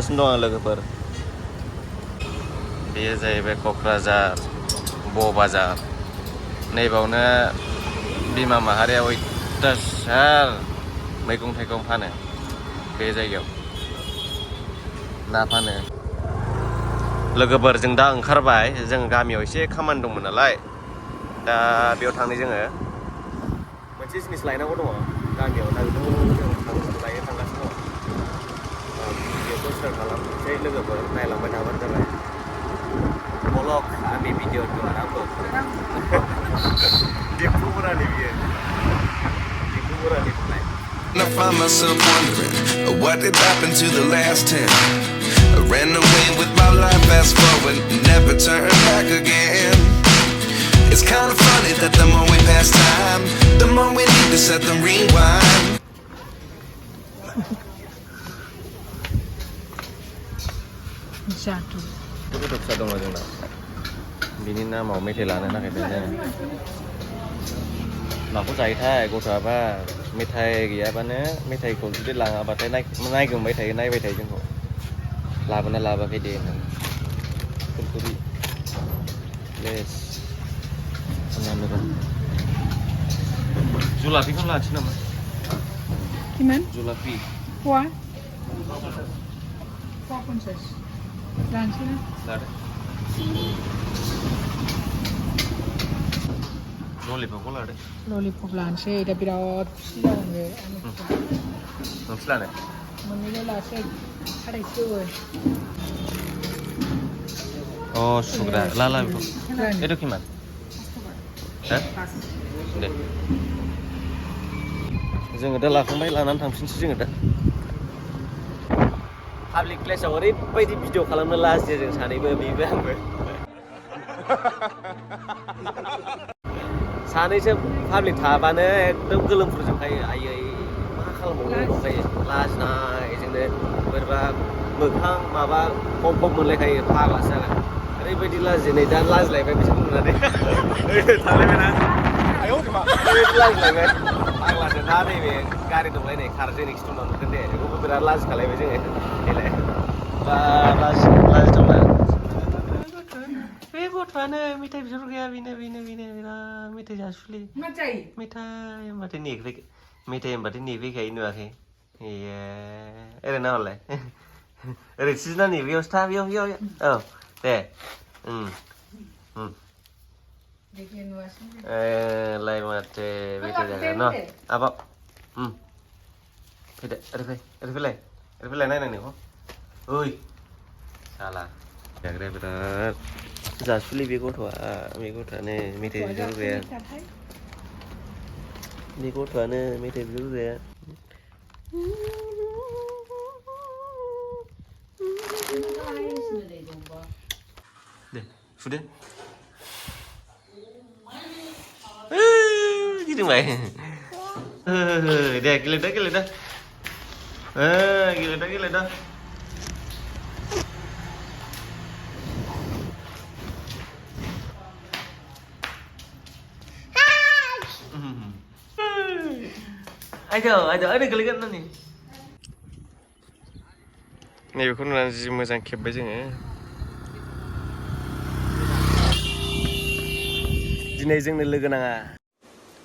दं लोगोफोर बेयो जाहैबाय क'क्राझार बाजार नैबावनो बिमा माहारिया अयथासार मैगं थाइगं फानो बे जायगायाव ना फानो लोगोफोर जों दा ओंखारबाय जों गामियाव एसे खामानि दंमोन नालाय दा बेयाव थांनो जोङो मोनसे जिनिस लायनांगौ दङ गामियाव दा बेखौ जों थांगासिनो दङ भिडिअखौ स्टार्ट खालामनोसै लोगोफोर नायलांबाय थाबानो जाबाय ब्लग आंनि भिडिअ आंबो दिम्पुफोरानि बियो दिम्पुफोरानि थाखाय I find myself wondering what did happen to the last 10. I ran away with my life, fast forward, never turn back again. It's kind of funny that the more we pass time, the more we need to set them rewind. Jatuh. Itu udah bisa dong aja Bini nama mau metelan enak katanya. Aku cari thay, aku coba metai gaya apa nih? Metai kalau sudah lang apa thay naik ke metai jengko. Laba kede. Kurkuri. Les. Mana nih? Julapi kan lah cina mah. Gimana? Julapi. Wah. Wah pun ses. Langsung. Ada. Lollipop kok ada? Lollipop langsung. Ada berapa silang deh? Silang deh? Menilai langsung. Ada itu. Oh sudah. Lala itu. Itu gimana? Hah? Deh. Jangan ada lakukan lanan tamsin sih jangan ada. Public place awalnya bayi video kalau melas ya jangan sana ibu ibu. सानैसो public थाबानो एकदम गोलोमफ्रुजोबखायो आयै मा खालामबावनो नंखायो लाजिनाय जोंनो बोरैबा मोखां माबा खब मोनलायखायो फाग्लासो जागोन ओरैबायदि लाजिनाय दा लाजिलायबाय बिसोरखौ नुनानै थांलायबायना लाजिलायबाय फाग्लासो दा नैबे गारि दंलाय नै खार जोंनि खिथुनाव नुगोन दे बेखौबो बिराद लाजि खालायबाय जोङो देलाय बा लाजिथावना बे गथ'आनो मेथाइ बिहर गैया बेनो बिराद मेथाइ जासुलि मेथाइ होनबाथाय नेफैखायो नुवाखै ओरैनो हरलाय ओरै सिजना नेफैयावसो था बेयाव औ दे लाइ माथो मेथाइ जागोन न' आबाब फैदो ओरै फैलाय नायनां नोंखौ ओइ साला जाग्राया बिराद जासुलि बे गथ'आनो मेथाइ बिहर गैया बे गथ'आनो मेथाइ बिहर गैया दे फुदो गिदिंबाय दे गेलेदो गेलेदो ada gelegan nih. Nैबेखौ नुनानै जि मोजां खेबबाय जोङो. दिनै जोंनो लोगो नाङा.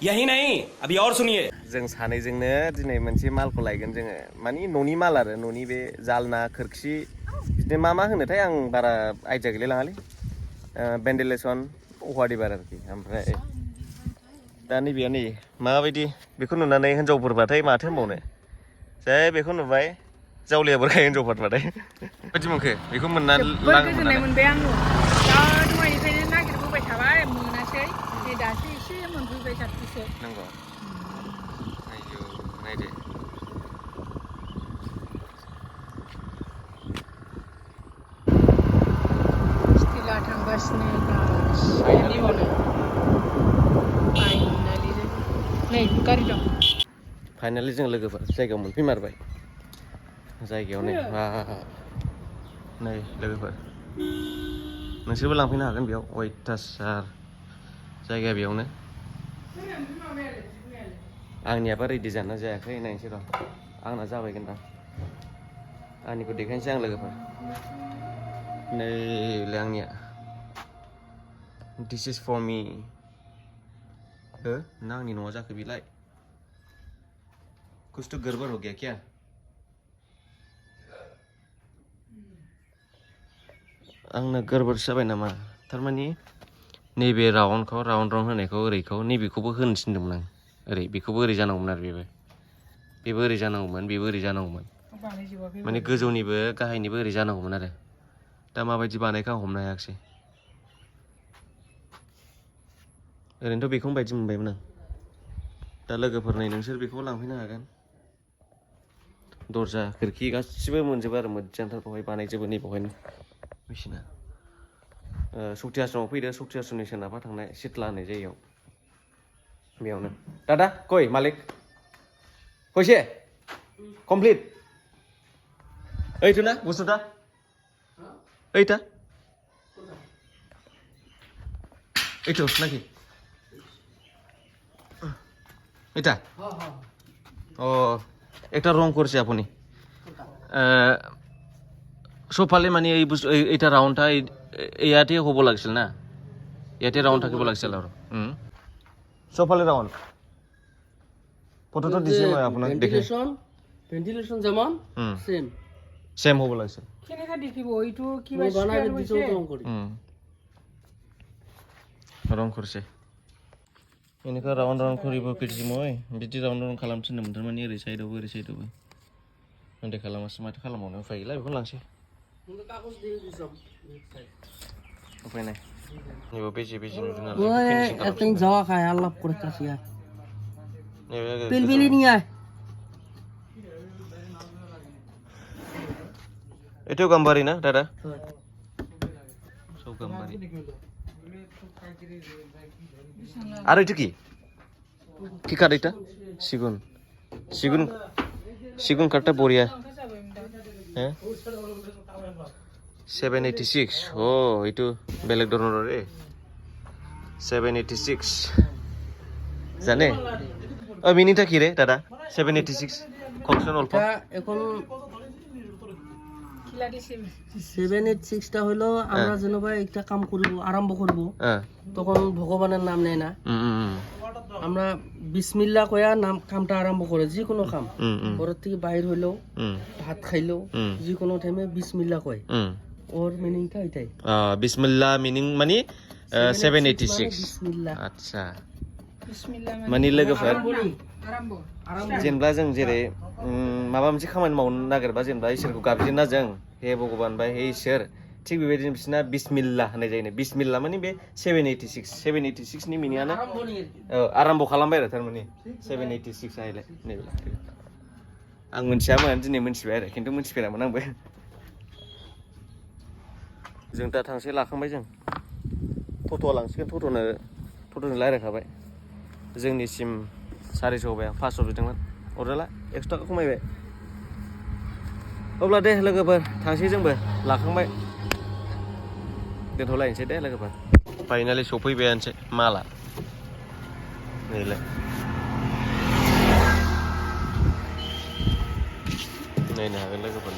यही नहीं अभी और सुनिए. जों सानैजोंनो दिनै मोनसे मालखौ लायगोन जोङो. मानि न'नि माल आरो न'नि बे जालना खोरखि बिदिनो मा होनोथाय आं बारा आइडिया गैलायलाङालै. भेन्टिलेसन अहादिबार आरोखि ओमफ्राय दा नैबेयाव नै माबायदि बेखौ नुनानै हिनजावफोरबाथाय माथो होनबावनो जै बेखौ नुबाय जावलिया बोरखायो हिनजावफोरबाथाय बायदि मोनखो बेखौ मोननानै गोजोननाय मोनबाय आङो दा दहायनिफ्रायनो नागिरबोबाय थाबाय मोनासै नै दासो एसे मोनफैबाय सानसेसो नंगौ आयौ नायदो स्टिला थांगासिनो फाइनालि नै गारि दं फाइनालि जों लोगोफोर जायगायाव मोनफैमारबाय जायगायाव नै लोगोफोर नोंसोरबो लांफैनो हागोन बेयाव अयथासार जायगा बेयावनो आंनियाबा रेडि जाना जायाखै नायनोसै र' आंना जाबायगोन दां आंनिखौ देखायनोसै आं लोगोफोर नैलाय आंनिया दिस इज फर मी ना आंनि न'आ जाखो बिलाय कुछ तो गड़बड़ हो गया क्या आंना गड़बड़ जाबाय नामा थारमाने नैबे राउन्डखौ राउन्ड होनायखौ ओरैखौ नैबेखौबो होनो थिनदोंमोन आं ओरै बेखौबो ओरै जानांगौमोन आरो बेबो ओरै जानांगौमोन बेबो ओरै जानांगौमोन माने गोजौनिबो गाहायनिबो ओरै जानांगौमोन आरो दा माबायदि बानायखौ आं हमनो हायाखिसै ओरैनोथ' बेखौनो बायदि मोनबायमोन आं दा लोगोफोर नै नोंसोर बेखौ लांफैनो हागोन दरजा खोरखि गासिबो मोनजोबो आरो मोजांथार बेवहाय बानायजोबो नै बेवहायनो मेसिना सक्ति आश्रमाव फैदो सक्ति आश्रमनि सोनाबहा थांनाय सिथला होननाय जायगायाव बेयावनो दादा कय मालिक कयसे कमप्लिट ओइथ ना बुस्थुटा ओइथा এইটো নাকি এটা ও একটা রং করছে আপনি সোফালে মানে এই এইটা রাউন্ডটা ইয়াতে হ'ব লাগিছিল না ইয়াতে রাউন্ড থাকিব লাগিছিল আৰু সোফালে রাউন্ড ফটোটো দিছে মই আপোনাক দেখে ভেন্টিলেশন যেমন সেম হ'ব লাগিছিল কেনেকা দেখিব এইটো কিবা বানাই দিছো ৰং কৰি रं करसे इनिखौ राउन्ड राउन्ड करिबो फैदि মই बिदि राउन्ड राउन्ड खालामथिनदोंमोन थारमाने ओरै साइडआवबो उन्दै खालामासै माथो खालामबावनो उफाय गैला बेखौनो लांसै उफाय নাই नैबो बेजे नुदों नालाय একদিন যাওয়া খায় আল্লাহ করে কাছিয়া পিলপিলি নিয়ে আয় এটাও গাম্বারি না দাদা সব গাম্বারি আর এটা কি কি কাঠ এটা সিগুন সিগুন সিগুন কাঠটা বড়িয়া হ্যাঁ 786 ও এইটো বেলেগ ধৰণৰ ৰে 786 জানে ও মিনিটা কি রে দাদা 786 কনসন অল্প এখন 786 টা হলো আমরা যেনবা একটা কাম করব আরম্ভ করব তখন ভগবানের নাম নেয় না আমরা বিসমিল্লাহ কয়া নাম কামটা আরম্ভ করে যে কোনো কাম ঘর থেকে বাইর হইলো ভাত খাইলো যে কোনো টাইমে বিসমিল্লাহ কয় ওর মিনিংটা এটাই বিসমিল্লাহ মিনিং মানে 786 বিসমিল্লাহ আচ্ছা बिस्मिल्लाह माने लोगोफोर आराम्भ जेनेबा जों जेरै माबा मोनसे खामानि मावनो नागिरबा जेनेबा इसोरखौ गाबज्रिना जों हे भगबान बा हे इसोर थिग बेबायदिनो बिसोरना बिस्मिल्लाह होननाय जायो बिस्मिल्लाह माने बे 786 नि मिनिङानो आराम्भ खालामबाय आरो थारमाने 786 आइलाय नैबे आं मोनथियामोन दिनै मोनथिबाय आरो खिन्थु मोनथिफेरामोन आंबो जों दा थांसै लाखांबाय जों टट'आ लांसिगोन टट'नो रायज्लायखाबाय जोंनिसिम 400 होबाय आं 500 बिदोंमोन अरजाला 100 थाखा खमायबाय अब्ला दे लोगोफोर थांसै जोंबो लाखांबाय दोनथ'लायनोसै दे लोगोफोर फाइनालि सफैबायानोसै माला नैलाय नायनो हागोन लोगोफोर